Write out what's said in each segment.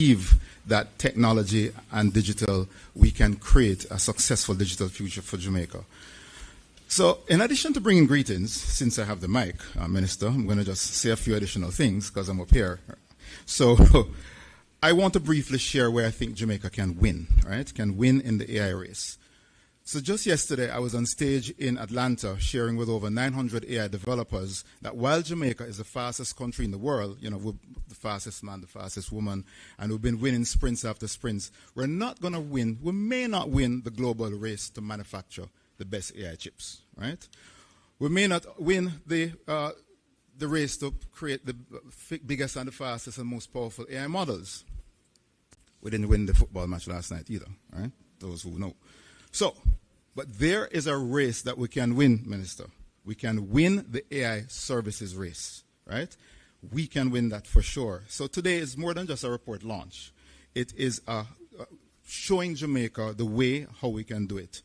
believe that technology and digital, we can create a successful digital future for Jamaica. So in addition to bringing greetings, since I have the mic, Minister, I'm going to just say a few additional things because I'm up here. So I want to briefly share where I think Jamaica can win, right? Can win in the AI race. So just yesterday, I was on stage in Atlanta sharing with over 900 AI developers that while Jamaica is the fastest country in the world, you know, we're the fastest man, the fastest woman, and we've been winning sprints after sprints, we're not going to win, we may not win the global race to manufacture the best AI chips, right? We may not win the race to create the biggest and the fastest and most powerful AI models. We didn't win the football match last night either, right? Those who know. So, but there is a race that we can win, Minister. We can win the AI services race, right? We can win that for sure. So today is more than just a report launch. It is showing Jamaica the way how we can do it.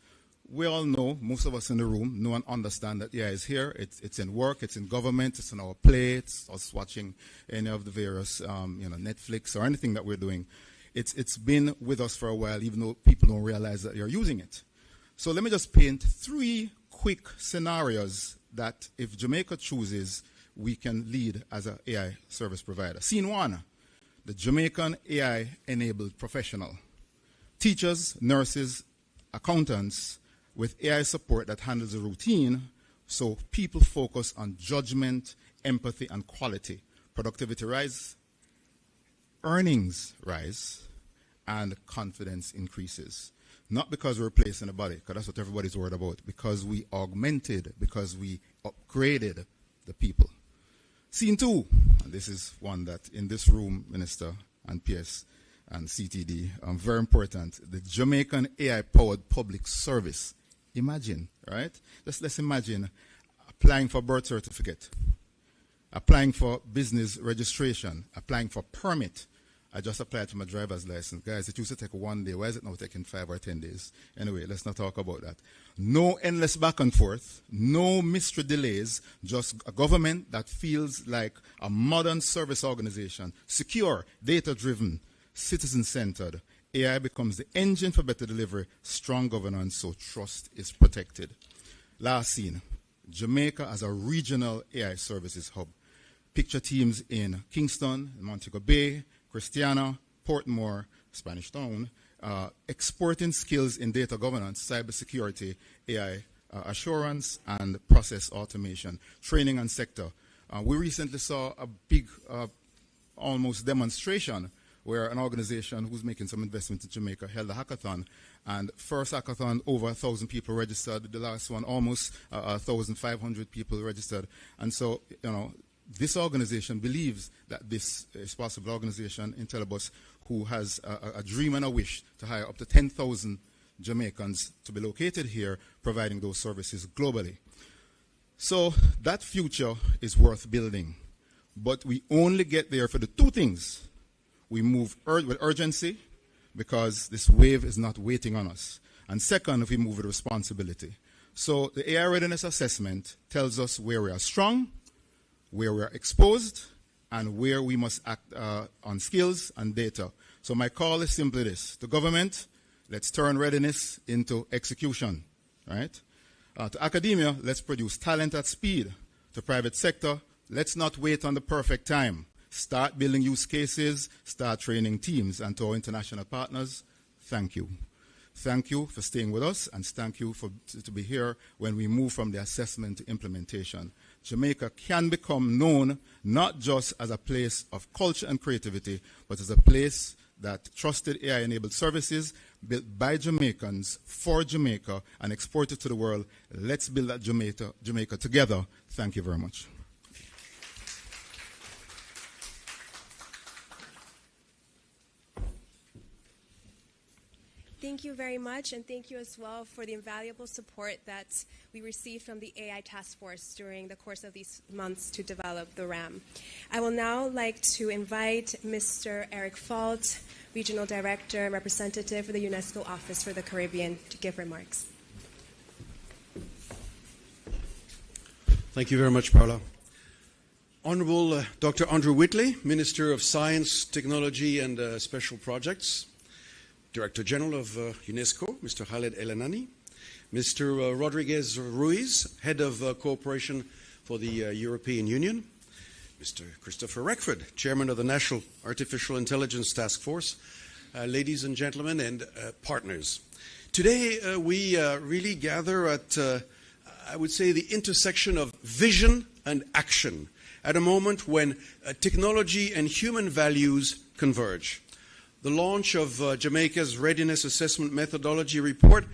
We all know, most of us in the room know and understand that AI is here. It's in work, it's in government, it's in our play, it's us watching any of the various, Netflix or anything that we're doing. It's been with us for a while, even though people don't realize that you're using it. So let me just paint 3 quick scenarios that if Jamaica chooses, we can lead as an AI service provider. Scene 1, the Jamaican AI-enabled professional. Teachers, nurses, accountants, with AI support that handles the routine, so people focus on judgment, empathy, and quality. Productivity rise, earnings rise, and confidence increases. Not because we're replacing the body, because that's what everybody's worried about, because we augmented, because we upgraded the people. Scene 2, and this is one that in this room, Minister and PS and CTD, very important, the Jamaican AI-powered public service. Imagine, right? Let's imagine applying for birth certificate, applying for business registration, applying for permit. I just applied for my driver's license. Guys, it used to take 1 day. Why is it now taking 5 or 10 days? Anyway, let's not talk about that. No endless back and forth, no mystery delays, just a government that feels like a modern service organization, secure, data-driven, citizen-centered. AI becomes the engine for better delivery, strong governance, so trust is protected. Last scene, Jamaica as a regional AI services hub. Picture teams in Kingston, Montego Bay, Christiana, Portmore, Spanish Town, exporting skills in data governance, cybersecurity, AI assurance, and process automation, training and sector. We recently saw a big almost demonstration where an organization who's making some investment in Jamaica held a hackathon. And first hackathon, over 1,000 people registered. The last one, almost 1,500 people registered. And so, this organization believes that this is possible. Organization, Intelibus, who has a dream and a wish to hire up to 10,000 Jamaicans to be located here, providing those services globally. So that future is worth building. But we only get there for the 2 things. We move with urgency, because this wave is not waiting on us. And second, if we move with responsibility. So the AI readiness assessment tells us where we are strong, where we are exposed, and where we must act on skills and data. So my call is simply this. To government, let's turn readiness into execution, right? To academia, let's produce talent at speed. To private sector, let's not wait on the perfect time. Start building use cases, start training teams. And to our international partners, thank you. Thank you for staying with us, and thank you to be here when we move from the assessment to implementation. Jamaica can become known not just as a place of culture and creativity, but as a place that trusted AI-enabled services built by Jamaicans for Jamaica and exported to the world. Let's build that Jamaica together. Thank you very much. Thank you very much, and thank you as well for the invaluable support that we received from the AI Task Force during the course of these months to develop the RAM. I will now like to invite Mr. Eric Fault, Regional Director and Representative for the UNESCO Office for the Caribbean, to give remarks. Thank you very much, Paula. Honorable Dr. Andrew Whitley, Minister of Science, Technology and Special Projects, Director General of UNESCO, Mr. Khaled El-Anani, Mr. Rodriguez Ruiz, Head of Cooperation for the European Union, Mr. Christopher Reckford, Chairman of the National Artificial Intelligence Task Force, ladies and gentlemen and partners. Today we really gather at, I would say, the intersection of vision and action, at a moment when technology and human values converge. The launch of Jamaica's Readiness Assessment Methodology Report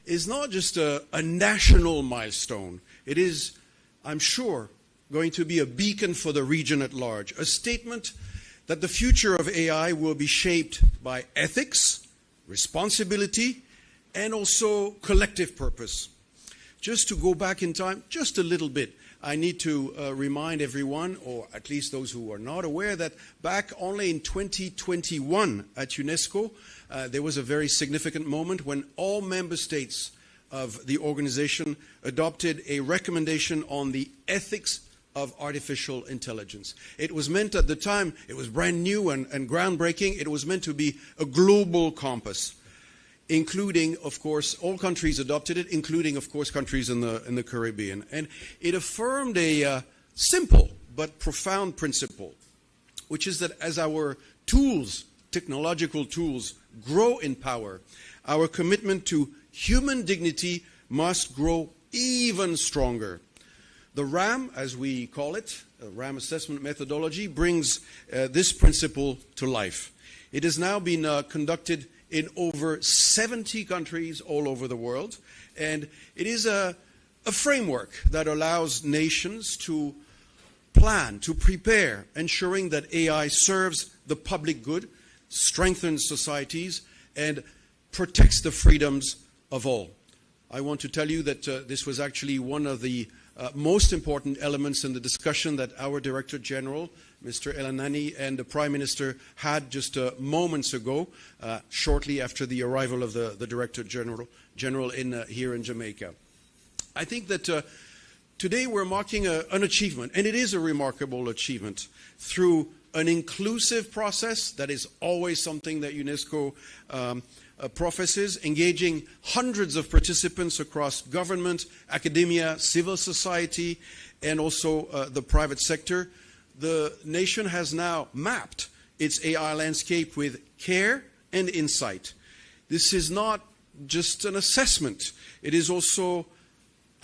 is not just a national milestone. It is, I'm sure, going to be a beacon for the region at large, a statement that the future of AI will be shaped by ethics, responsibility, and also collective purpose. Just to go back in time just a little bit, I need to remind everyone, or at least those who are not aware, that back only in 2021 at UNESCO, there was a very significant moment when all member states of the organization adopted a recommendation on the ethics of artificial intelligence. It was meant at the time, it was brand new and groundbreaking, it was meant to be a global compass, including, of course, all countries adopted it, including, of course, countries in the Caribbean. And it affirmed a simple but profound principle, which is that as our tools, technological tools, grow in power, our commitment to human dignity must grow even stronger. The RAM, as we call it, RAM assessment methodology, brings this principle to life. It has now been conducted in over 70 countries all over the world. And it is a framework that allows nations to plan, to prepare, ensuring that AI serves the public good, strengthens societies, and protects the freedoms of all. I want to tell you that this was actually one of the most important elements in the discussion that our Director General, Mr. El-Anani, and the Prime Minister had just moments ago, shortly after the arrival of the Director General here in Jamaica. I think that today we're marking an achievement, and it is a remarkable achievement, through an inclusive process. That is always something that UNESCO professes, engaging hundreds of participants across government, academia, civil society, and also the private sector. The nation has now mapped its AI landscape with care and insight. This is not just an assessment. It is also,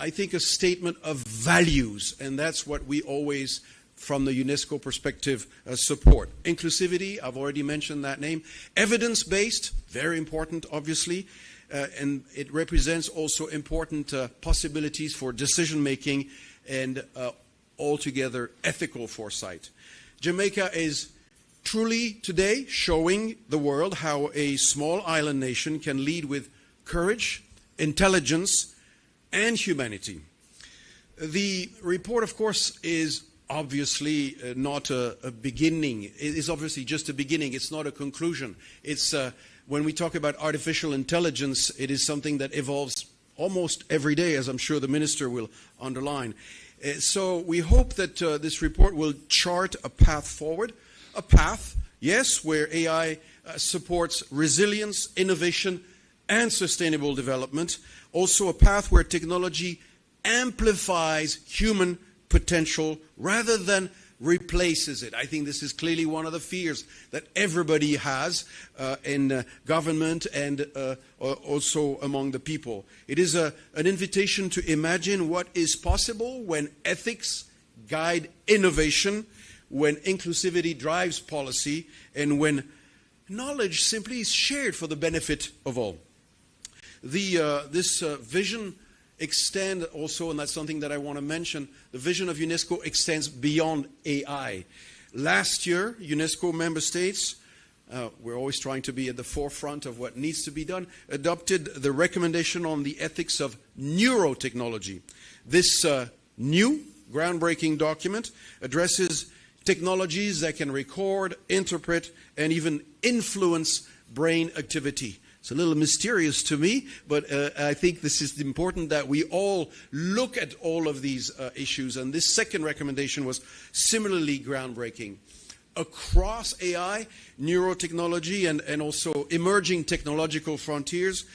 I think, a statement of values, and that's what we always, from the UNESCO perspective, support. Inclusivity, I've already mentioned that name. Evidence-based, very important, obviously, and it represents also important possibilities for decision-making and altogether ethical foresight. Jamaica is truly today showing the world how a small island nation can lead with courage, intelligence, and humanity. The report, of course, is obviously not a beginning. It is obviously just a beginning. It's not a conclusion. It's when we talk about artificial intelligence, it is something that evolves almost every day, as I'm sure the Minister will underline. So we hope that this report will chart a path forward, a path, yes, where AI supports resilience, innovation, and sustainable development. Also a path where technology amplifies human potential rather than replaces it. I think this is clearly one of the fears that everybody has in government and also among the people. It is an invitation to imagine what is possible when ethics guide innovation, when inclusivity drives policy, and when knowledge simply is shared for the benefit of all. This vision extend also, and that's something that I want to mention, the vision of UNESCO extends beyond AI. Last year, UNESCO member states, we're always trying to be at the forefront of what needs to be done, adopted the recommendation on the ethics of neurotechnology. This new groundbreaking document addresses technologies that can record, interpret, and even influence brain activity. It's a little mysterious to me, but I think this is important that we all look at all of these issues. And this second recommendation was similarly groundbreaking. Across AI, neurotechnology, and also emerging technological frontiers,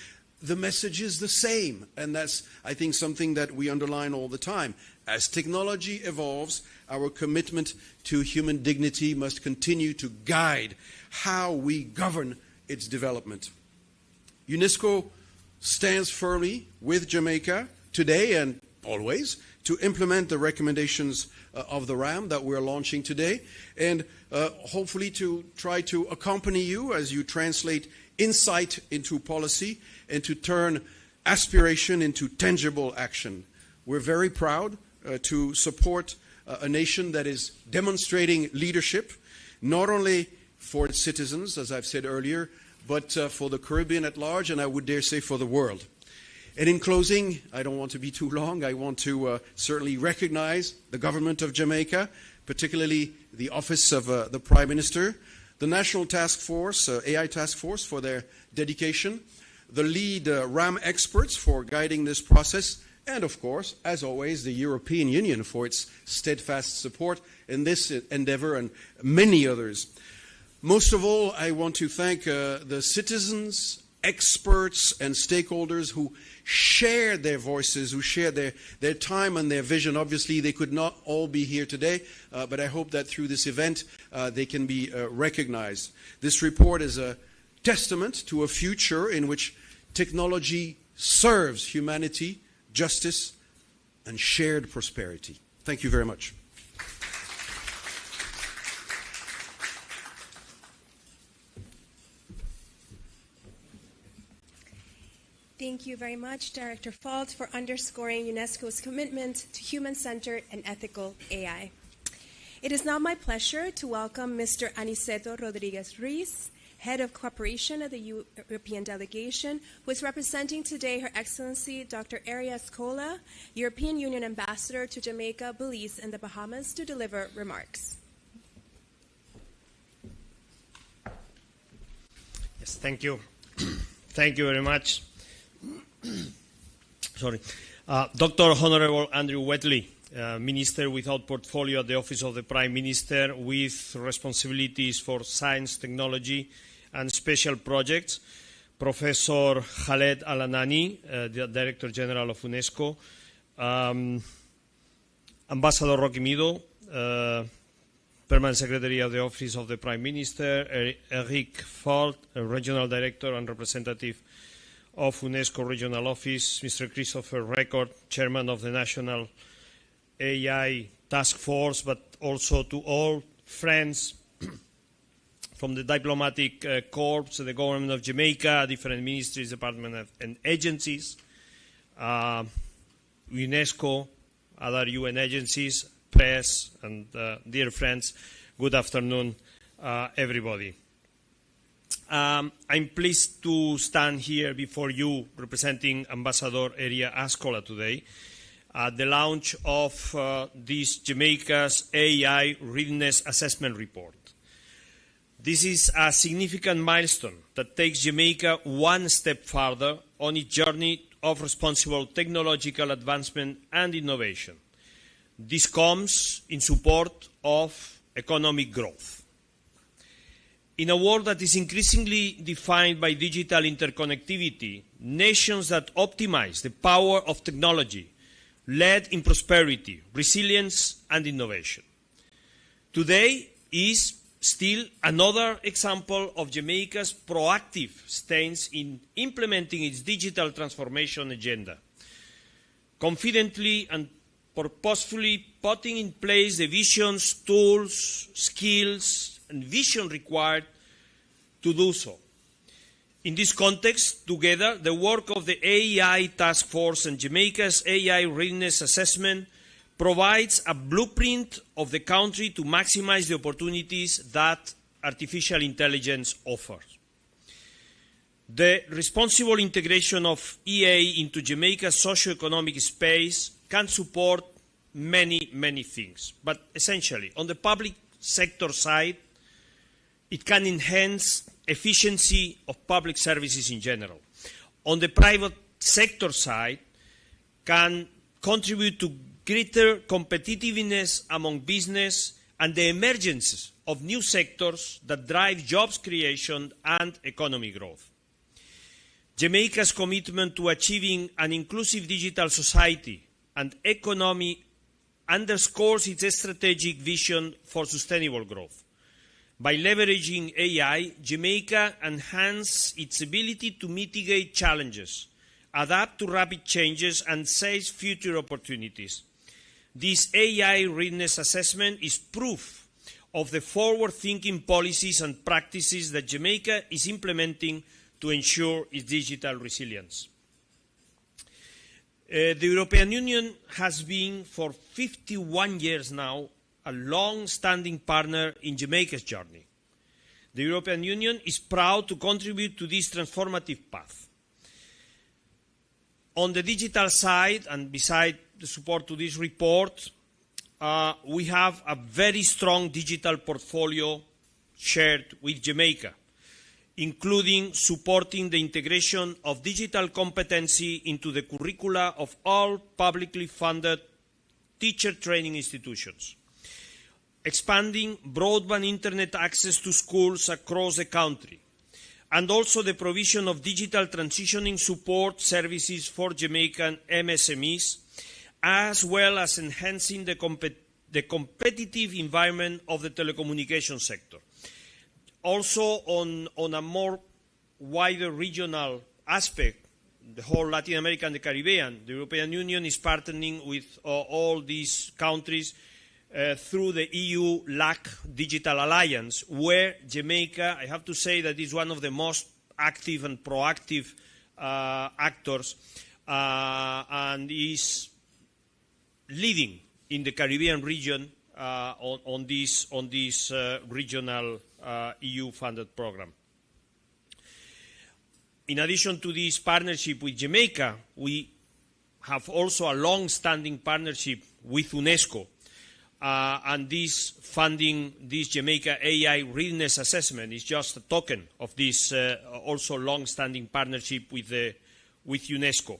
the message is the same. And that's, I think, something that we underline all the time. As technology evolves, our commitment to human dignity must continue to guide how we govern its development. UNESCO stands firmly with Jamaica today and always to implement the recommendations of the RAM that we're launching today, and hopefully to try to accompany you as you translate insight into policy and to turn aspiration into tangible action. We're very proud to support a nation that is demonstrating leadership, not only for its citizens, as I've said earlier, but for the Caribbean at large, and I would dare say for the world. And in closing, I don't want to be too long, I want to certainly recognize the government of Jamaica, particularly the office of the Prime Minister, the National Task Force, AI Task Force, for their dedication, the lead RAM experts for guiding this process, and of course, as always, the European Union for its steadfast support in this endeavor and many others. Most of all, I want to thank the citizens, experts, and stakeholders who shared their voices, who shared their time and their vision. Obviously, they could not all be here today, but I hope that through this event, they can be recognized. This report is a testament to a future in which technology serves humanity, justice, and shared prosperity. Thank you very much. Thank you very much, Director Fault, for underscoring UNESCO's commitment to human-centered and ethical AI. It is now my pleasure to welcome Mr. Aniceto Rodriguez-Ruiz, Head of Cooperation of the European Delegation, who is representing today Her Excellency Dr. Aria Escola, European Union Ambassador to Jamaica, Belize, and the Bahamas, to deliver remarks. Yes, thank you. Thank you very much. Sorry. Dr. Honorable Andrew Wetley, Minister without portfolio at the Office of the Prime Minister with responsibilities for science, technology and special projects. Professor Khaled Al-Anani, the Director General of UNESCO. Ambassador Rocky Mido, Permanent Secretary of the Office of the Prime Minister. Eric Fault, Regional Director and Representative of UNESCO Regional Office, Mr. Christopher Record, Chairman of the National AI Task Force, but also to all friends from the diplomatic corps, the government of Jamaica, different ministries, departments, and agencies, UNESCO, other UN agencies, press, and dear friends, good afternoon, everybody. I'm pleased to stand here before you representing Ambassador Aria Escola today at the launch of this Jamaica's AI Readiness Assessment Report. This is a significant milestone that takes Jamaica one step further on its journey of responsible technological advancement and innovation. This comes in support of economic growth. In a world that is increasingly defined by digital interconnectivity, nations that optimize the power of technology lead in prosperity, resilience, and innovation. Today is still another example of Jamaica's proactive stance in implementing its digital transformation agenda, confidently and purposefully putting in place the visions, tools, skills, and vision required to do so. In this context, together, the work of the AI Task Force and Jamaica's AI Readiness Assessment provides a blueprint of the country to maximize the opportunities that artificial intelligence offers. The responsible integration of EA into Jamaica's socio-economic space can support many things. But essentially, on the public sector side, It can enhance efficiency of public services in general. On the private sector side, can contribute to greater competitiveness among business and the emergence of new sectors that drive jobs creation and economic growth. Jamaica's commitment to achieving an inclusive digital society and economy underscores its strategic vision for sustainable growth. By leveraging AI, Jamaica enhances its ability to mitigate challenges, adapt to rapid changes, and seize future opportunities. This AI readiness assessment is proof of the forward-thinking policies and practices that Jamaica is implementing to ensure its digital resilience. The European Union has been, for 51 years now, a long-standing partner in Jamaica's journey. The European Union is proud to contribute to this transformative path. On the digital side, and beside the support to this report, we have a very strong digital portfolio shared with Jamaica, including supporting the integration of digital competency into the curricula of all publicly funded teacher training institutions, expanding broadband internet access to schools across the country, and also the provision of digital transitioning support services for Jamaican MSMEs, as well as enhancing the competitive environment of the telecommunications sector. Also, on a more wider regional aspect, the whole Latin America and the Caribbean, the European Union is partnering with all these countries through the EU LAC Digital Alliance, where Jamaica, I have to say that is one of the most active and proactive actors and is leading in the Caribbean region on this regional EU-funded program. In addition to this partnership with Jamaica, we have also a long-standing partnership with UNESCO, and this funding, this Jamaica AI Readiness Assessment, is just a token of this also long-standing partnership with UNESCO.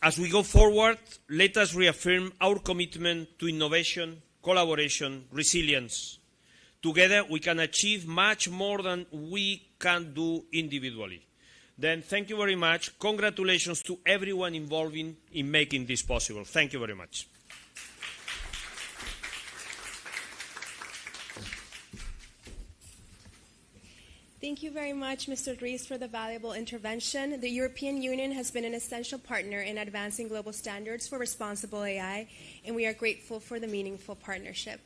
As we go forward, let us reaffirm our commitment to innovation, collaboration, resilience. Together, we can achieve much more than we can do individually. Then, thank you very much. Congratulations to everyone involved in making this possible. Thank you very much. Thank you very much, Mr. Dries, for the valuable intervention. The European Union has been an essential partner in advancing global standards for responsible AI, and we are grateful for the meaningful partnership.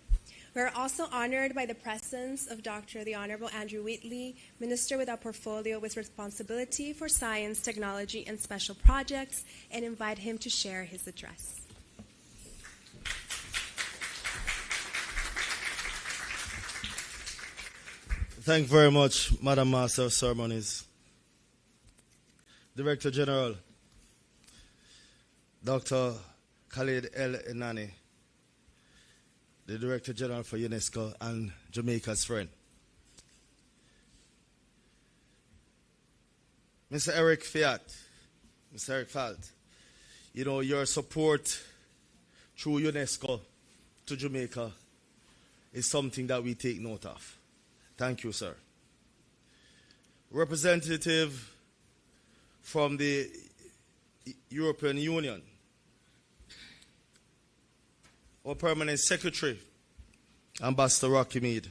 We are also honored by the presence of the Honorable Andrew Whitley, Minister with a portfolio with responsibility for science, technology, and special projects, and invite him to share his address. Thank you very much, Madam Master of Ceremonies. Director General, Dr. Khalid El Enani, the Director General for UNESCO and Jamaica's friend. Mr. Eric Falt, you know, your support through UNESCO to Jamaica is something that we take note of. Thank you, sir. Representative from the European Union, our Permanent Secretary, Ambassador Rocky Mead.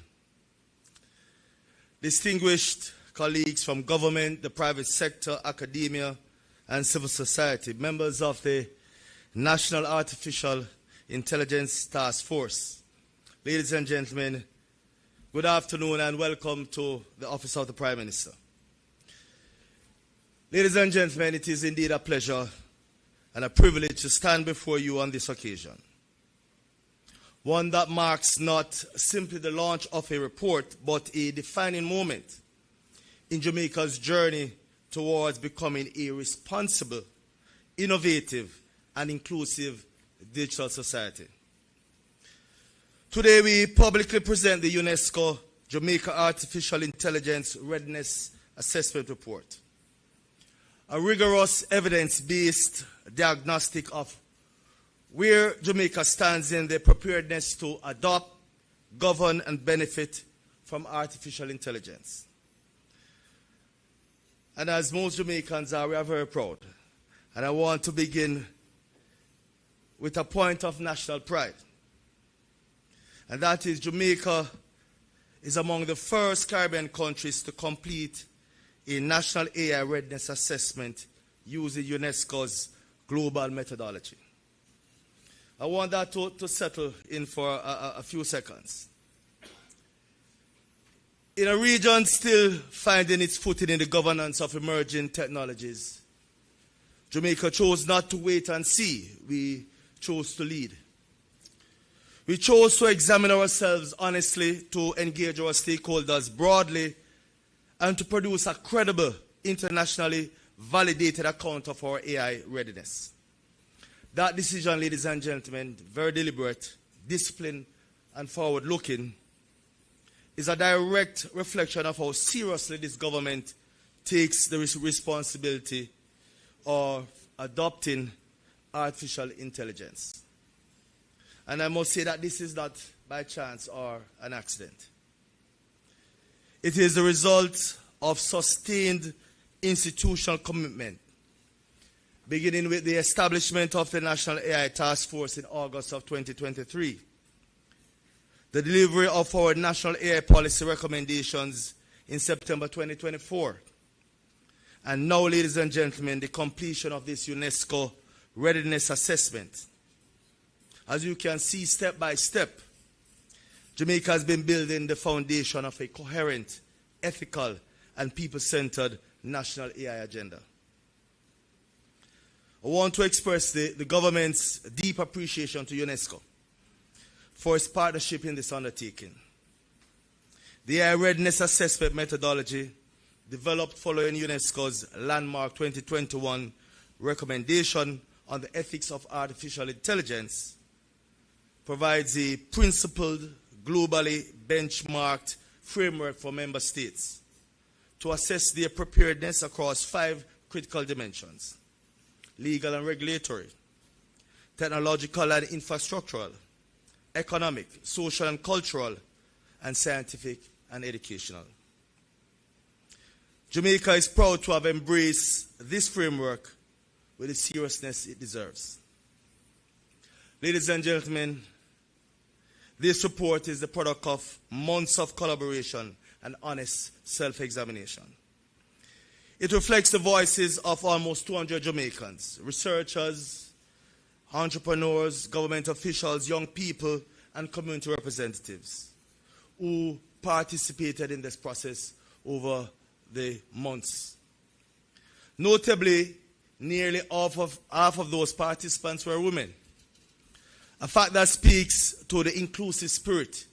Distinguished colleagues from government, the private sector, academia, and civil society, members of the National Artificial Intelligence Task Force. Ladies and gentlemen, good afternoon and welcome to the Office of the Prime Minister. Ladies and gentlemen, it is indeed a pleasure and a privilege to stand before you on this occasion. One that marks not simply the launch of a report, but a defining moment in Jamaica's journey towards becoming a responsible, innovative, and inclusive digital society. Today we publicly present the UNESCO Jamaica Artificial Intelligence Readiness Assessment Report, a rigorous evidence-based diagnostic of where Jamaica stands in the preparedness to adopt, govern, and benefit from artificial intelligence. And as most Jamaicans are, we are very proud. And I want to begin with a point of national pride. And that is Jamaica is among the first Caribbean countries to complete a national AI readiness assessment using UNESCO's global methodology. I want that to settle in for a few seconds. In a region still finding its footing in the governance of emerging technologies, Jamaica chose not to wait and see. We chose to lead. We chose to examine ourselves honestly, to engage our stakeholders broadly, and to produce a credible, internationally validated account of our AI readiness. That decision, ladies and gentlemen, very deliberate, disciplined, and forward-looking, is a direct reflection of how seriously this government takes the responsibility of adopting artificial intelligence. And I must say that this is not by chance or an accident. It is the result of sustained institutional commitment, beginning with the establishment of the National AI Task Force in August of 2023, the delivery of our National AI Policy recommendations in September 2024, and now, ladies and gentlemen, the completion of this UNESCO Readiness Assessment. As you can see, step by step, Jamaica has been building the foundation of a coherent, ethical, and people-centered national AI agenda. I want to express the government's deep appreciation to UNESCO for its partnership in this undertaking. The AI Readiness Assessment methodology, developed following UNESCO's landmark 2021 recommendation on the ethics of artificial intelligence, provides a principled, globally benchmarked framework for member states to assess their preparedness across 5 critical dimensions: legal and regulatory, technological and infrastructural, economic, social and cultural, and scientific and educational. Jamaica is proud to have embraced this framework with the seriousness it deserves. Ladies and gentlemen, this report is the product of months of collaboration and honest self-examination. It reflects the voices of almost 200 Jamaicans, researchers, entrepreneurs, government officials, young people, and community representatives who participated in this process over the months. Notably, nearly half of those participants were women, a fact that speaks to the inclusive spirit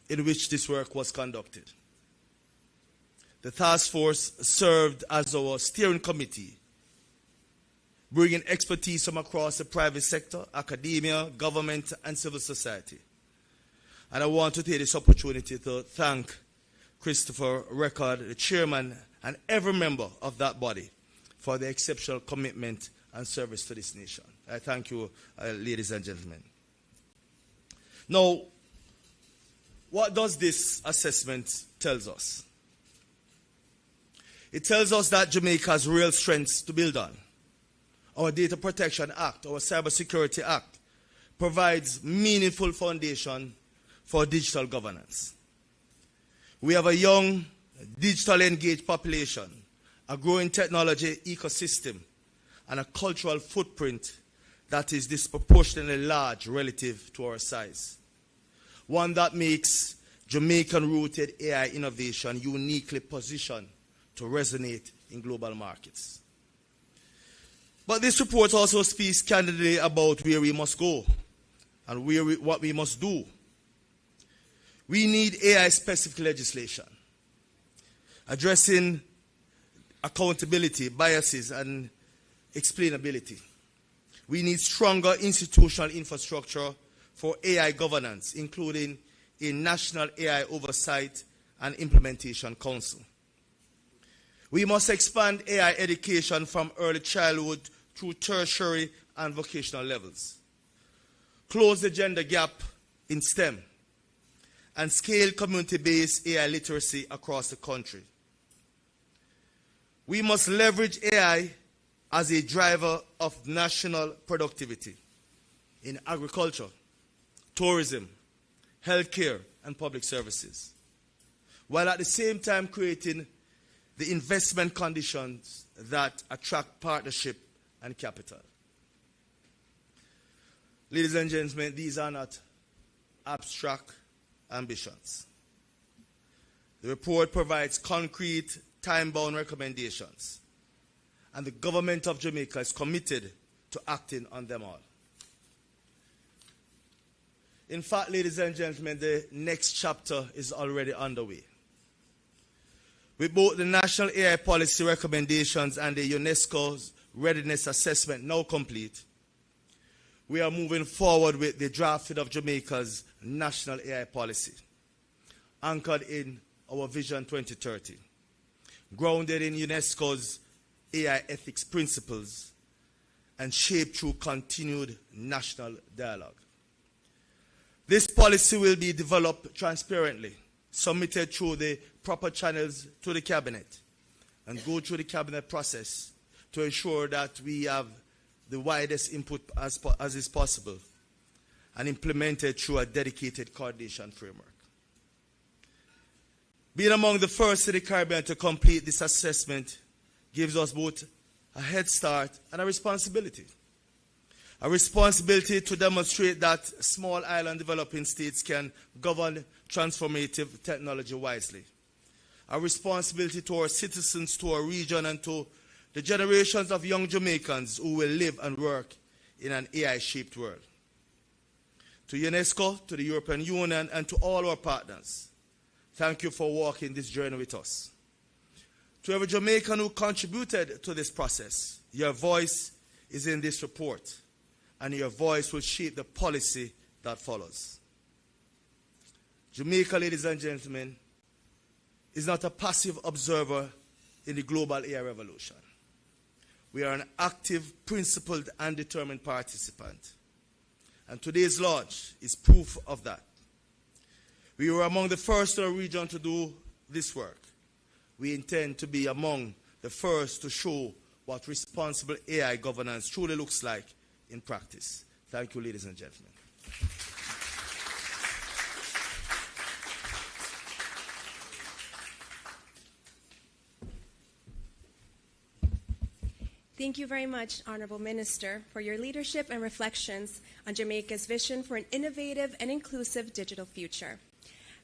in which this work was conducted. The task force served as our steering committee, bringing expertise from across the private sector, academia, government, and civil society. And I want to take this opportunity to thank Christopher Record, the chairman, and every member of that body for their exceptional commitment and service to this nation. I thank you, ladies and gentlemen. Now, what does this assessment tell us? It tells us that Jamaica has real strengths to build on. Our Data Protection Act, our Cybersecurity Act, provides meaningful foundation for digital governance. We have a young, digitally engaged population, a growing technology ecosystem, and a cultural footprint that is disproportionately large relative to our size. One that makes Jamaican-rooted AI innovation uniquely positioned to resonate in global markets. But this report also speaks candidly about where we must go and what we must do. We need AI-specific legislation addressing accountability, biases, and explainability. We need stronger institutional infrastructure for AI governance, including a National AI Oversight and Implementation Council. We must expand AI education from early childhood through tertiary and vocational levels, close the gender gap in STEM, and scale community-based AI literacy across the country. We must leverage AI as a driver of national productivity in agriculture, tourism, healthcare, and public services, while at the same time creating the investment conditions that attract partnership and capital. Ladies and gentlemen, these are not abstract ambitions. The report provides concrete, time-bound recommendations, and the government of Jamaica is committed to acting on them all. In fact, ladies and gentlemen, the next chapter is already underway. With both the National AI Policy recommendations and the UNESCO's Readiness Assessment now complete, we are moving forward with the drafting of Jamaica's National AI Policy, anchored in our Vision 2030, grounded in UNESCO's AI ethics principles, and shaped through continued national dialogue. This policy will be developed transparently, submitted through the proper channels to the Cabinet, and go through the Cabinet process to ensure that we have the widest input as is possible, and implemented through a dedicated coordination framework. Being among the first in the Caribbean to complete this assessment gives us both a head start and a responsibility. A responsibility to demonstrate that small island developing states can govern transformative technology wisely. A responsibility to our citizens, to our region, and to the generations of young Jamaicans who will live and work in an AI-shaped world. To UNESCO, to the European Union, and to all our partners, thank you for walking this journey with us. To every Jamaican who contributed to this process, your voice is in this report, and your voice will shape the policy that follows. Jamaica, ladies and gentlemen, is not a passive observer in the global AI revolution. We are an active, principled, and determined participant. And today's launch is proof of that. We were among the first in our region to do this work. We intend to be among the first to show what responsible AI governance truly looks like in practice. Thank you, ladies and gentlemen. Thank you very much, Honorable Minister, for your leadership and reflections on Jamaica's vision for an innovative and inclusive digital future.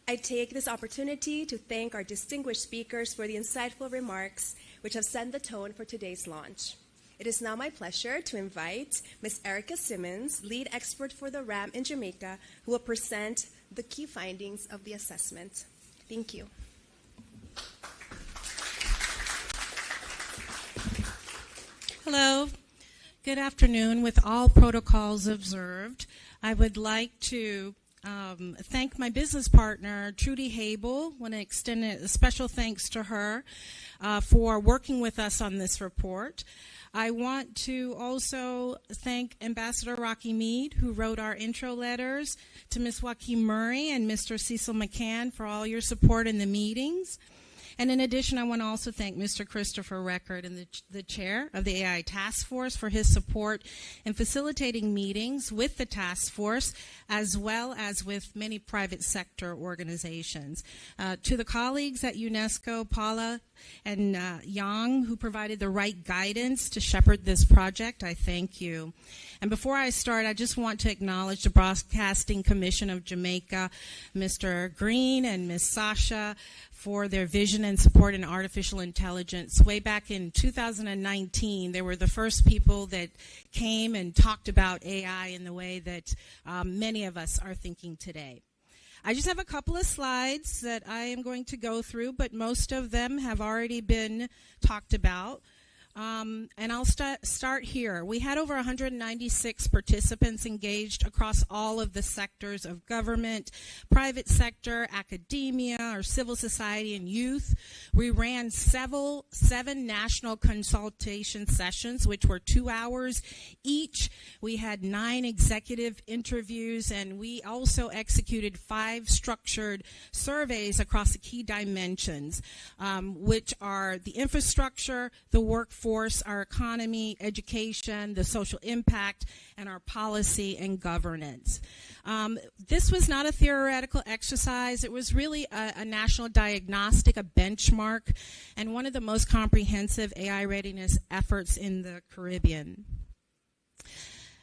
I take this opportunity to thank our distinguished speakers for the insightful remarks which have set the tone for today's launch. It is now my pleasure to invite Ms. Erica Simmons, lead expert for the RAM in Jamaica, who will present the key findings of the assessment. Thank you. Hello. Good afternoon. With all protocols observed, I would like to thank my business partner, Trudy Hable. I want to extend a special thanks to her for working with us on this report. I want to also thank Ambassador Rocky Mead, who wrote our intro letters, to Ms. Joaquin Murray and Mr. Cecil McCann for all your support in the meetings. And in addition, I want to also thank Mr. Christopher Record and the chair of the AI Task Force for his support in facilitating meetings with the task force, as well as with many private sector organizations. To the colleagues at UNESCO, Paula and Yang, who provided the right guidance to shepherd this project, I thank you. And before I start, I just want to acknowledge the Broadcasting Commission of Jamaica, Mr. Green and Ms. Sasha, for their vision and support in artificial intelligence. Way back in 2019, they were the first people that came and talked about AI in the way that many of us are thinking today. I just have a couple of slides that I am going to go through, but most of them have already been talked about. and I'll start here. We had over 196 participants engaged across all of the sectors of government, private sector, academia, or civil society, and youth. We ran seven national consultation sessions, which were 2 hours each. We had 9 executive interviews, and we also executed 5 structured surveys across the key dimensions, which are the infrastructure, the workforce, our economy, education, the social impact, and our policy and governance. This was not a theoretical exercise. It was really a national diagnostic, a benchmark, and one of the most comprehensive AI readiness efforts in the Caribbean.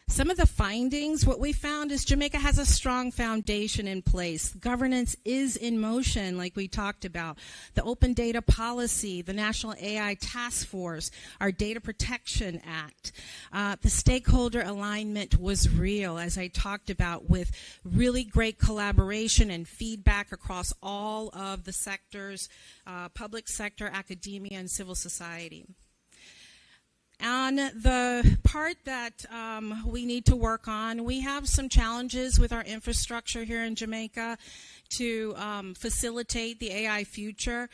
Some of the findings, what we found is Jamaica has a strong foundation in place. Governance is in motion, like we talked about. The Open Data Policy, the National AI Task Force, our Data Protection Act. The stakeholder alignment was real, as I talked about, with really great collaboration and feedback across all of the sectors, public sector, academia, and civil society. On the part that we need to work on, we have some challenges with our infrastructure here in Jamaica to facilitate the AI future.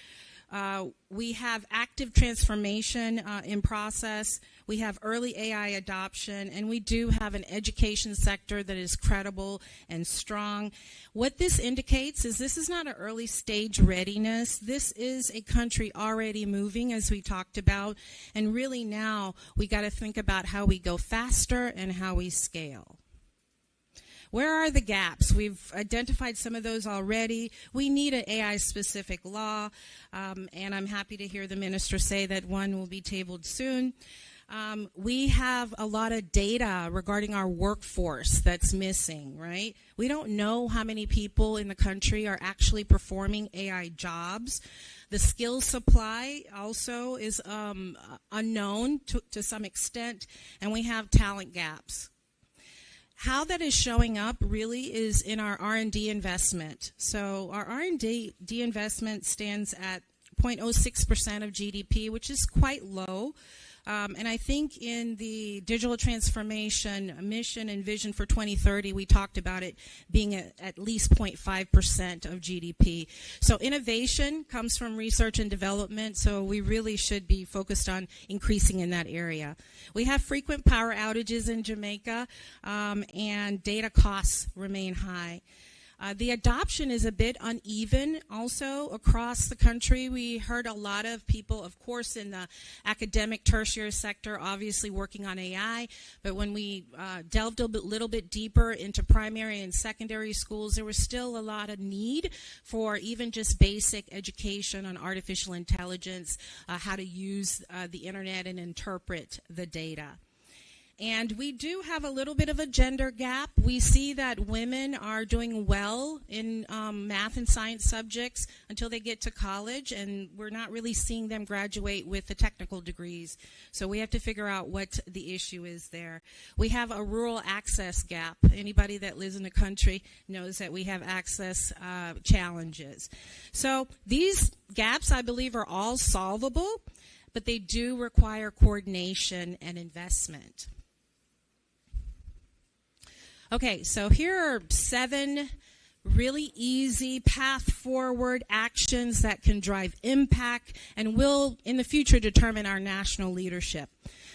We have active transformation in process. We have early AI adoption, and we do have an education sector that is credible and strong. What this indicates is this is not an early stage readiness. This is a country already moving, as we talked about, and really now we got to think about how we go faster and how we scale. Where are the gaps? We've identified some of those already. We need an AI-specific law, and I'm happy to hear the minister say that one will be tabled soon. We have a lot of data regarding our workforce that's missing, right? We don't know how many people in the country are actually performing AI jobs. The skills supply also is unknown to some extent, and we have talent gaps. How that is showing up really is in our R&D investment. So our R&D investment stands at 0.06% of GDP, which is quite low. And I think in the digital transformation mission and vision for 2030, we talked about it being at least 0.5% of GDP. So innovation comes from research and development, so we really should be focused on increasing in that area. We have frequent power outages in Jamaica, and data costs remain high. The adoption is a bit uneven also across the country. We heard a lot of people, of course, in the academic tertiary sector, obviously working on AI, but when we delved a little bit deeper into primary and secondary schools, there was still a lot of need for even just basic education on artificial intelligence, how to use the internet and interpret the data. And we do have a little bit of a gender gap. We see that women are doing well in math and science subjects until they get to college, and we're not really seeing them graduate with the technical degrees. So we have to figure out what the issue is there. We have a rural access gap. Anybody that lives in the country knows that we have access challenges. So these gaps, I believe, are all solvable, but they do require coordination and investment. Okay, so here are 7 really easy path forward actions that can drive impact and will in the future determine our national leadership.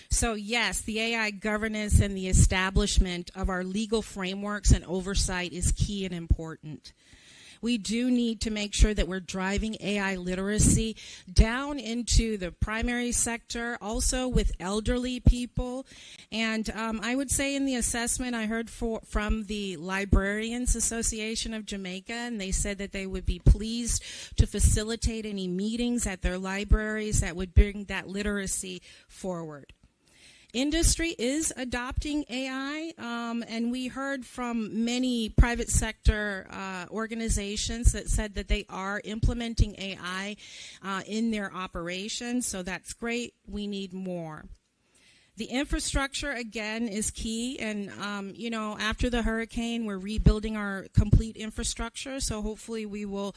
So yes, the AI governance and the establishment of our legal frameworks and oversight is key and important. We do need to make sure that we're driving AI literacy down into the primary sector, also with elderly people. And I would say in the assessment, I heard from the Librarians Association of Jamaica, and they said that they would be pleased to facilitate any meetings at their libraries that would bring that literacy forward. Industry is adopting AI, and we heard from many private sector organizations that said that they are implementing AI in their operations, so that's great. We need more. The infrastructure, again, is key, and after the hurricane, we're rebuilding our complete infrastructure, so hopefully we will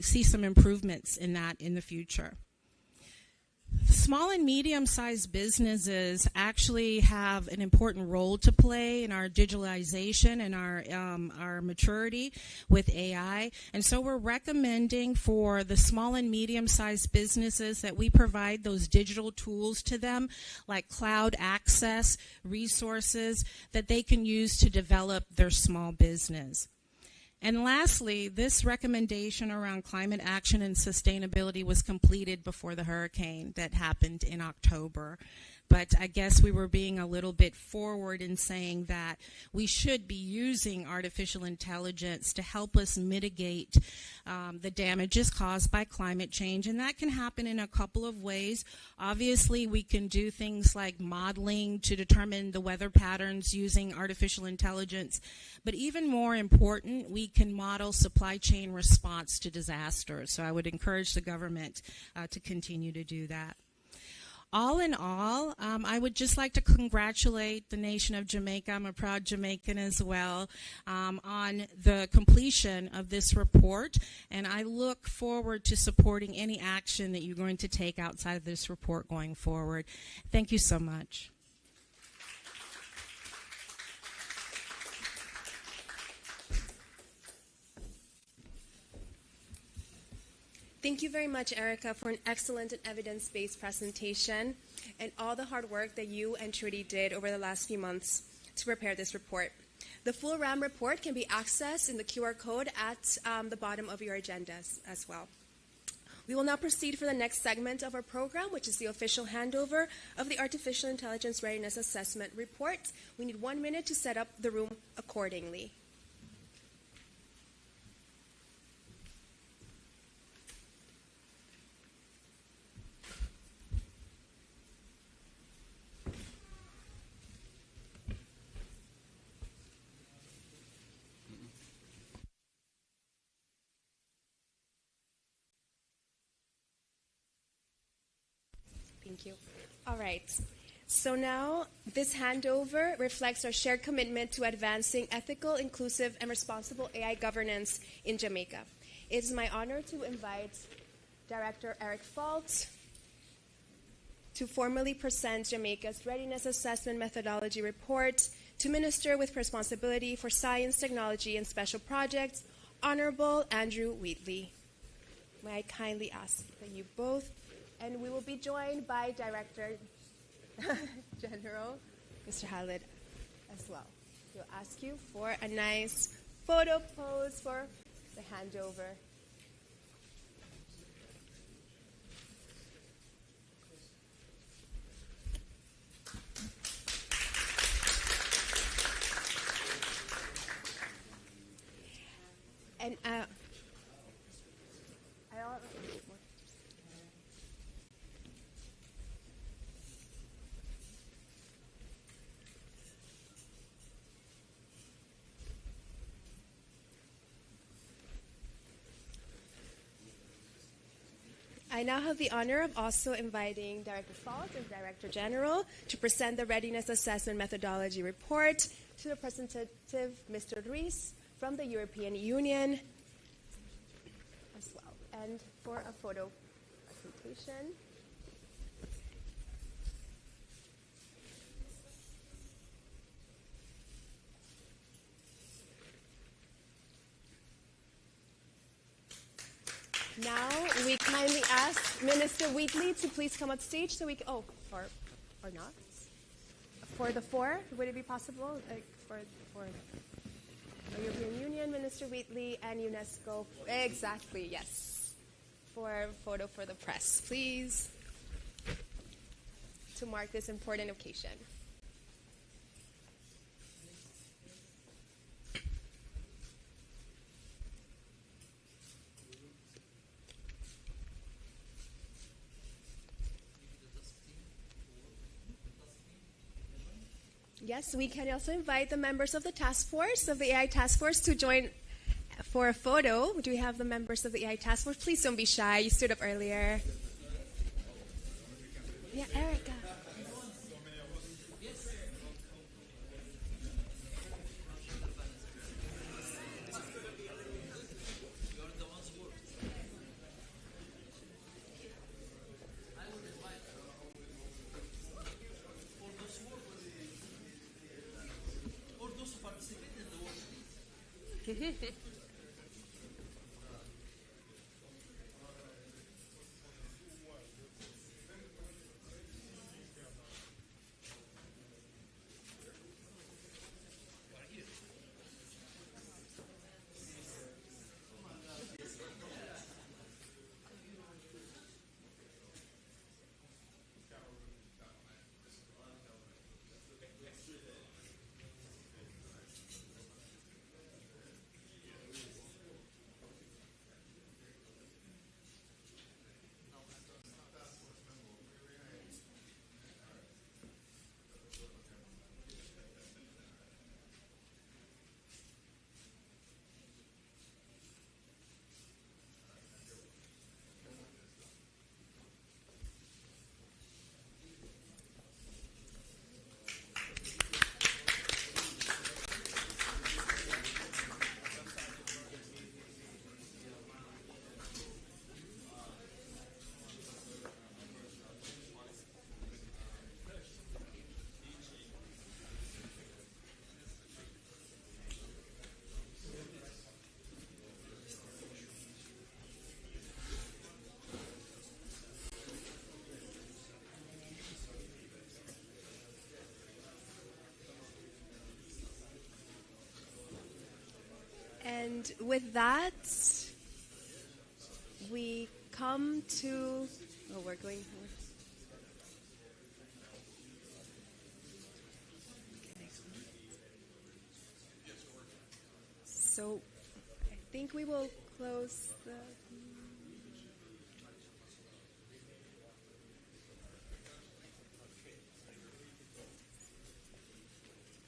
see some improvements in that in the future. Small and medium-sized businesses actually have an important role to play in our digitalization and our maturity with AI. And so we're recommending for the small and medium-sized businesses that we provide those digital tools to them, like cloud access, resources that they can use to develop their small business. And lastly, this recommendation around climate action and sustainability was completed before the hurricane that happened in October. But I guess we were being a little bit forward in saying that we should be using artificial intelligence to help us mitigate the damages caused by climate change. And that can happen in a couple of ways. Obviously, we can do things like modeling to determine the weather patterns using artificial intelligence. But even more important, we can model supply chain response to disasters. So I would encourage the government to continue to do that. All in all, I would just like to congratulate the nation of Jamaica, I'm a proud Jamaican as well, on the completion of this report, and I look forward to supporting any action that you're going to take outside of this report going forward. Thank you so much. Thank you very much, Erica, for an excellent and evidence-based presentation and all the hard work that you and Trudy did over the last few months to prepare this report. The full RAM report can be accessed in the QR code at the bottom of your agendas as well. We will now proceed for the next segment of our program, which is the official handover of the Artificial Intelligence Readiness Assessment Report. We need 1 minute to set up the room accordingly. Thank you. All right. So now this handover reflects our shared commitment to advancing ethical, inclusive, and responsible AI governance in Jamaica. It is my honor to invite Director Eric Fault to formally present Jamaica's Readiness Assessment Methodology Report to Minister with Responsibility for Science, Technology, and Special Projects, Honorable Andrew Wheatley. May I kindly ask that you both, and we will be joined by Director General Mr. Khaled as well. We'll ask you for a nice photo pose for the handover. And I now have the honor of also inviting Director Fault and Director General to present the Readiness Assessment Methodology Report to the representative, Mr. Ruiz, from the European Union as well, and for a photo presentation. Now we kindly ask Minister Wheatley to please come up stage so we can, or not. For the four, would it be possible? For the European Union, Minister Wheatley, and UNESCO. Exactly, yes. For a photo for the press, please, to mark this important occasion. Yes, we can also invite the members of the task force, of the AI task force, to join for a photo. Do we have the members of the AI task force? Please don't be shy. You stood up earlier. Yeah, Erica. And with that, we come to, oh, we're going, so I think we will close the,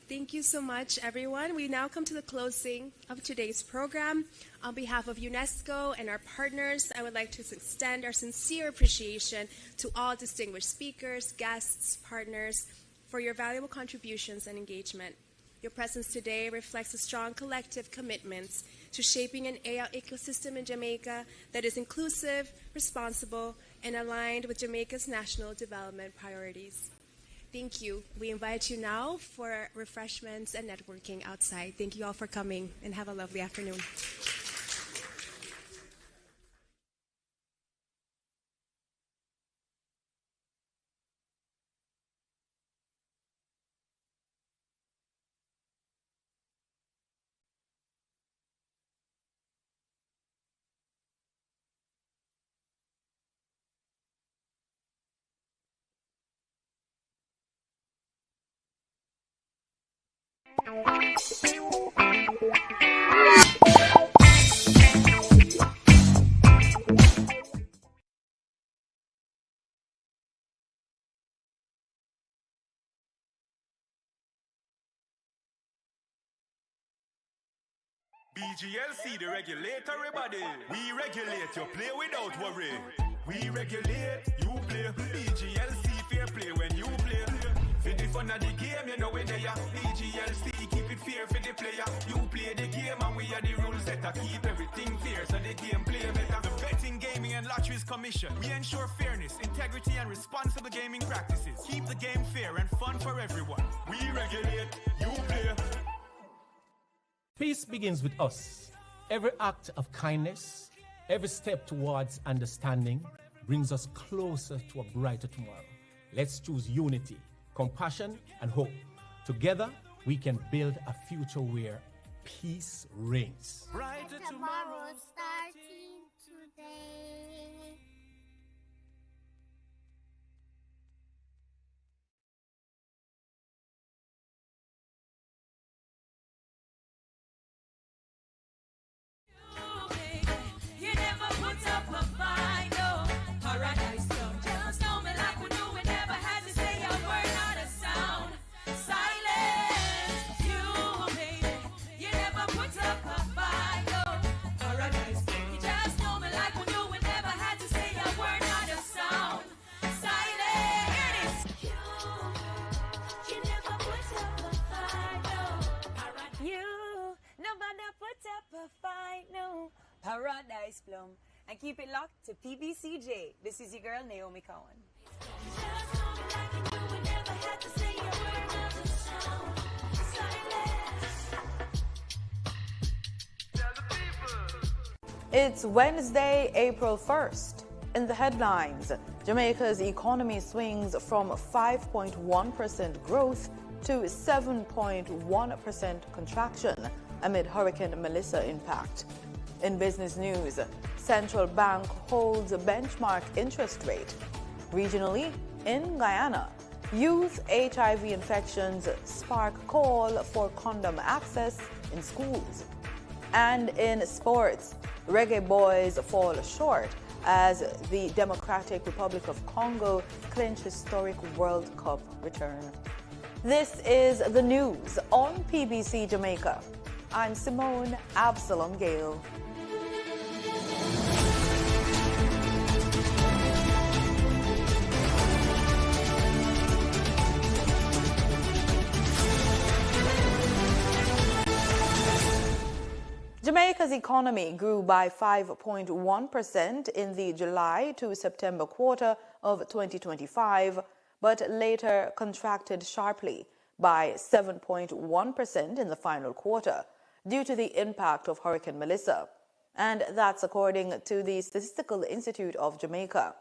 thank you so much, everyone. We now come to the closing of today's program. On behalf of UNESCO and our partners, I would like to extend our sincere appreciation to all distinguished speakers, guests, partners, for your valuable contributions and engagement. Your presence today reflects a strong collective commitment to shaping an AI ecosystem in Jamaica that is inclusive, responsible, and aligned with Jamaica's national development priorities. Thank you. We invite you now for refreshments and networking outside. Thank you all for coming, and have a lovely afternoon. BGLC, the regulatory body. We regulate, you play without worry. We regulate, you play. BGLC, fair play when you play. For the fun of the game, you know we're there. BGLC, keep it fair for the player. You play the game and we are the rules setter. Keep everything fair so the game play better. The Betting, Gaming and Lotteries Commission. We ensure fairness, integrity and responsible gaming practices. Keep the game fair and fun for everyone. We regulate, you play. Peace begins with us. Every act of kindness, every step towards understanding brings us closer to a brighter tomorrow. Let's choose unity, compassion, and hope. Together, we can build a future where peace reigns. Brighter tomorrow starting today. Paradise Plum, and keep it locked to PBCJ. This is your girl, Naomi Cowan. It's Wednesday, April 1st. In the headlines, Jamaica's economy swings from 5.1% growth to 7.1% contraction amid Hurricane Melissa impact. In business news, central bank holds a benchmark interest rate. Regionally, in Guyana, youth HIV infections spark call for condom access in schools. And in sports, Reggae Boys fall short as the Democratic Republic of Congo clinch historic World Cup return. This is the news on PBC Jamaica. I'm Simone Absalom Gale. Jamaica's economy grew by 5.1% in the July to September quarter of 2025, but later contracted sharply by 7.1% in the final quarter due to the impact of Hurricane Melissa. And that's according to the Statistical Institute of Jamaica.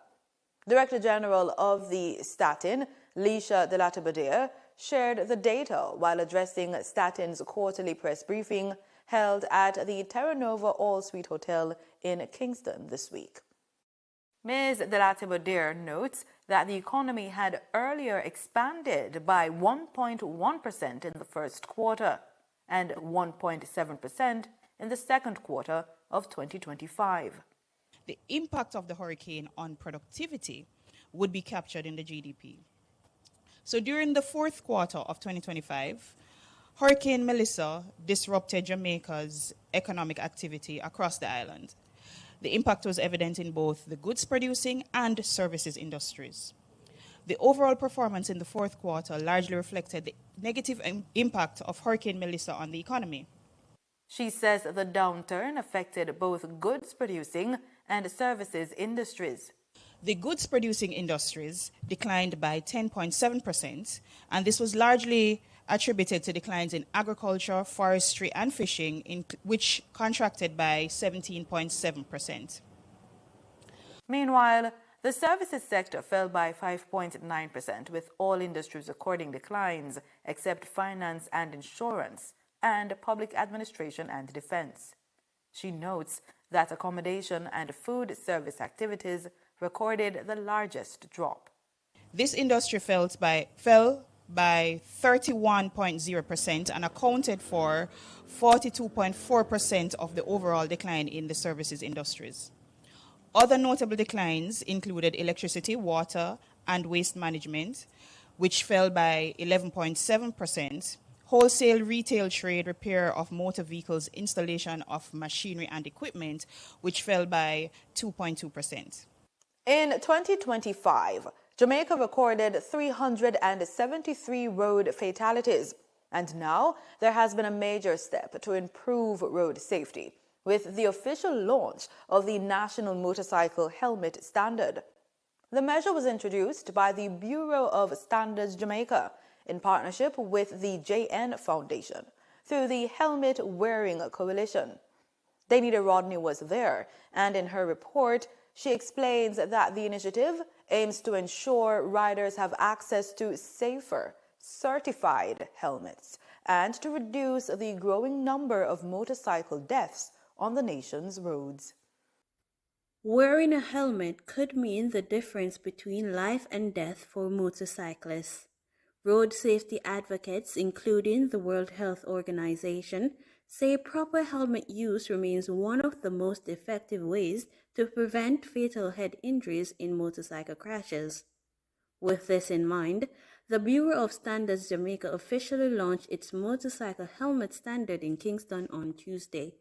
Director General of the Statin, Leisha de Latibadere, shared the data while addressing Statin's quarterly press briefing held at the Terra Nova All-Suite Hotel in Kingston this week. Ms. de Latibadere notes that the economy had earlier expanded by 1.1% in the first quarter and 1.7% in the second quarter of 2025. The impact of the hurricane on productivity would be captured in the GDP. So during the fourth quarter of 2025, Hurricane Melissa disrupted Jamaica's economic activity across the island. The impact was evident in both the goods producing and services industries. The overall performance in the fourth quarter largely reflected the negative impact of Hurricane Melissa on the economy. She says the downturn affected both goods producing and services industries. The goods producing industries declined by 10.7%, and this was largely attributed to declines in agriculture, forestry, and fishing, which contracted by 17.7%. Meanwhile, the services sector fell by 5.9%, with all industries recording declines except finance and insurance, and public administration and defense. She notes that accommodation and food service activities recorded the largest drop. This industry fell by 31.0% and accounted for 42.4% of the overall decline in the services industries. Other notable declines included electricity, water, and waste management, which fell by 11.7%, wholesale retail trade, repair of motor vehicles, installation of machinery and equipment, which fell by 2.2%. In 2025, Jamaica recorded 373 road fatalities, and now there has been a major step to improve road safety with the official launch of the National Motorcycle Helmet Standard. The measure was introduced by the Bureau of Standards Jamaica in partnership with the JN Foundation through the Helmet Wearing Coalition. Danita Rodney was there, and in her report, she explains that the initiative aims to ensure riders have access to safer, certified helmets and to reduce the growing number of motorcycle deaths on the nation's roads. Wearing a helmet could mean the difference between life and death for motorcyclists. Road safety advocates, including the World Health Organization, say proper helmet use remains one of the most effective ways to prevent fatal head injuries in motorcycle crashes. With this in mind, the Bureau of Standards Jamaica officially launched its Motorcycle Helmet Standard in Kingston on Tuesday.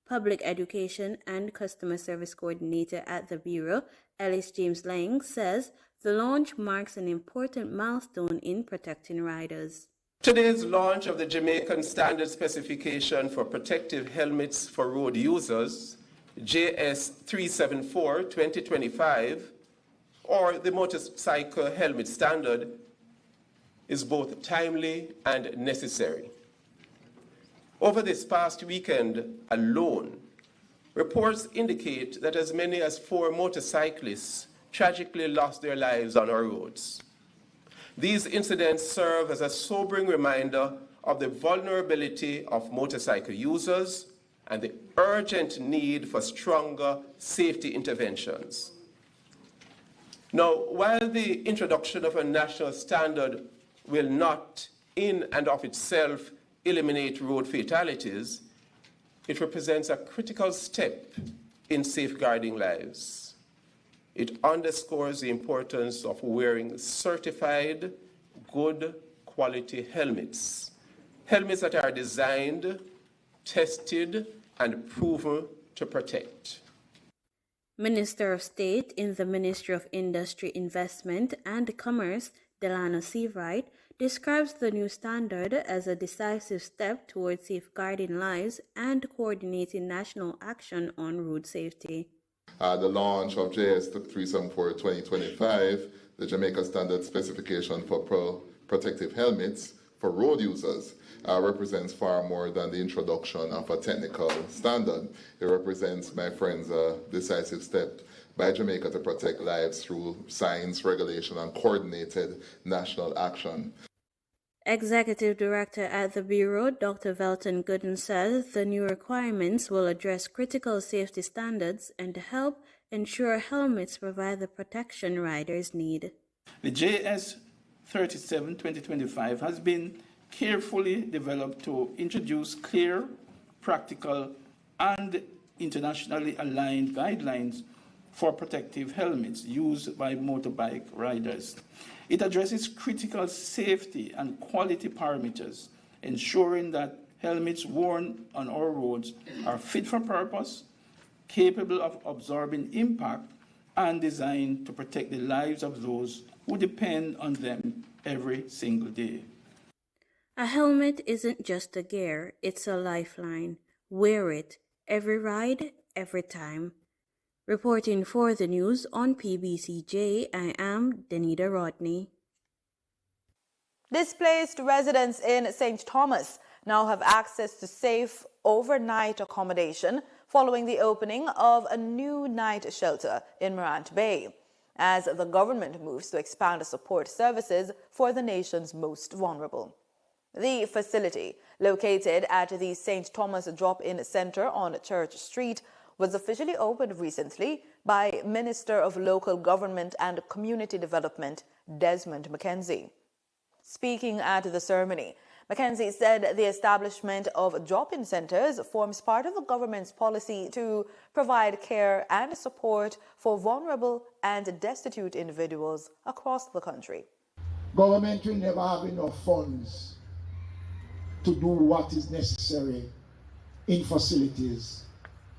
Public Education and Customer Service Coordinator at the Bureau, Ellis James Lang, says the launch marks an important milestone in protecting riders. Today's launch of the Jamaican Standard Specification for Protective Helmets for Road Users, JS 374-2025, or the Motorcycle Helmet Standard, is both timely and necessary. Over this past weekend alone, Reports indicate that as many as 4 motorcyclists tragically lost their lives on our roads. These incidents serve as a sobering reminder of the vulnerability of motorcycle users and the urgent need for stronger safety interventions. Now, while the introduction of a national standard will not, in and of itself, eliminate road fatalities, it represents a critical step in safeguarding lives. It underscores the importance of wearing certified, good quality helmets. Helmets that are designed, tested, and proven to protect. Minister of State in the Ministry of Industry, Investment and Commerce, Delano Seawright, describes the new standard as a decisive step towards safeguarding lives and coordinating national action on road safety. The launch of JS 374-2025, the Jamaica Standard Specification for Protective Helmets for road users, represents far more than the introduction of a technical standard. It represents, my friends, a decisive step by Jamaica to protect lives through science, regulation, and coordinated national action. Executive Director at the Bureau, Dr. Velton Gooden, says the new requirements will address critical safety standards and help ensure helmets provide the protection riders need. The JS 37-2025 has been carefully developed to introduce clear, practical, and internationally aligned guidelines for protective helmets used by motorbike riders. It addresses critical safety and quality parameters, ensuring that helmets worn on our roads are fit for purpose, capable of absorbing impact, and designed to protect the lives of those who depend on them every single day. A helmet isn't just a gear, it's a lifeline. Wear it, every ride, every time. Reporting for the news on PBCJ, I am Denida Rodney. Displaced residents in St. Thomas now have access to safe overnight accommodation following the opening of a new night shelter in Morant Bay, as the government moves to expand support services for the nation's most vulnerable. The facility, located at the St. Thomas Drop-In Center on Church Street, was officially opened recently by Minister of Local Government and Community Development, Desmond McKenzie. Speaking at the ceremony, McKenzie said the establishment of drop-in centers forms part of the government's policy to provide care and support for vulnerable and destitute individuals across the country. Government will never have enough funds to do what is necessary in facilities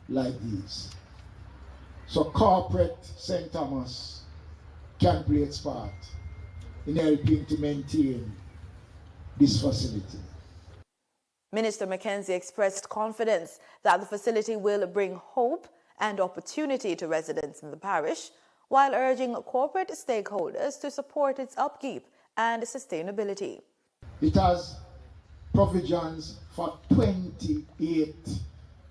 like these. So corporate St. Thomas can play its part in helping to maintain this facility. Minister McKenzie expressed confidence that the facility will bring hope and opportunity to residents in the parish, while urging corporate stakeholders to support its upkeep and sustainability. It has provisions for 28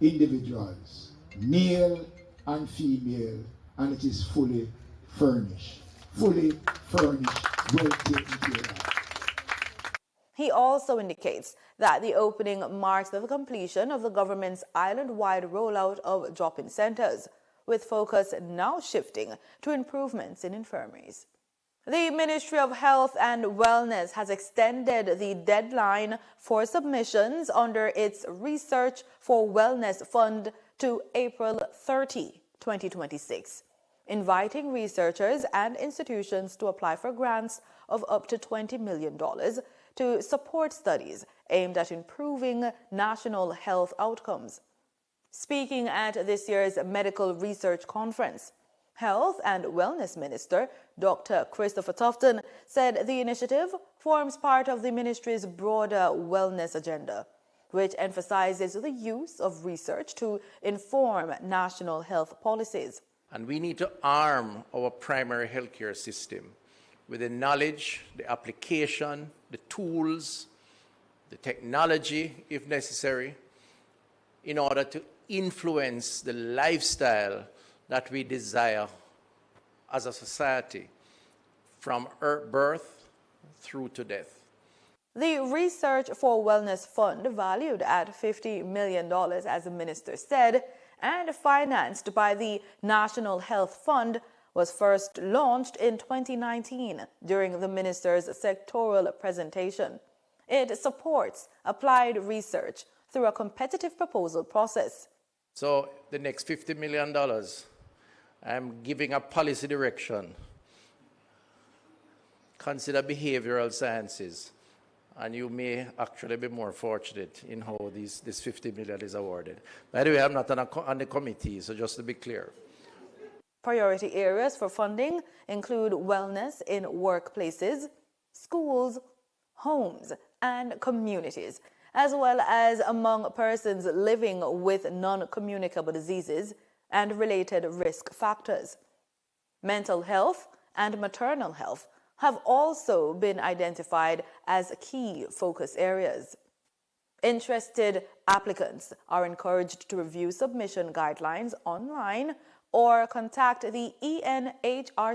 individuals, male and female, and it is fully furnished, well taken care of. He also indicates that the opening marks the completion of the government's island-wide rollout of drop-in centers, with focus now shifting to improvements in infirmaries. The Ministry of Health and Wellness has extended the deadline for submissions under its Research for Wellness Fund to April 30, 2026, inviting researchers and institutions to apply for grants of up to $20 million to support studies aimed at improving national health outcomes. Speaking at this year's Medical Research Conference, Health and Wellness Minister Dr. Christopher Tufton said the initiative forms part of the ministry's broader wellness agenda, which emphasizes the use of research to inform national health policies. And we need to arm our primary healthcare system with the knowledge, the application, the tools, the technology, if necessary, in order to influence the lifestyle that we desire as a society from birth through to death. The Research for Wellness Fund, valued at $50 million, as the minister said, and financed by the National Health Fund, was first launched in 2019 during the minister's sectoral presentation. It supports applied research through a competitive proposal process. So the next $50 million, I'm giving a policy direction. Consider behavioral sciences, and you may actually be more fortunate in how this $50 million is awarded. By the way, I'm not on the committee, so just to be clear. Priority areas for funding include wellness in workplaces, schools, homes, and communities, as well as among persons living with non-communicable diseases and related risk factors. Mental health and maternal health have also been identified as key focus areas. Interested applicants are encouraged to review submission guidelines online or contact the ENHR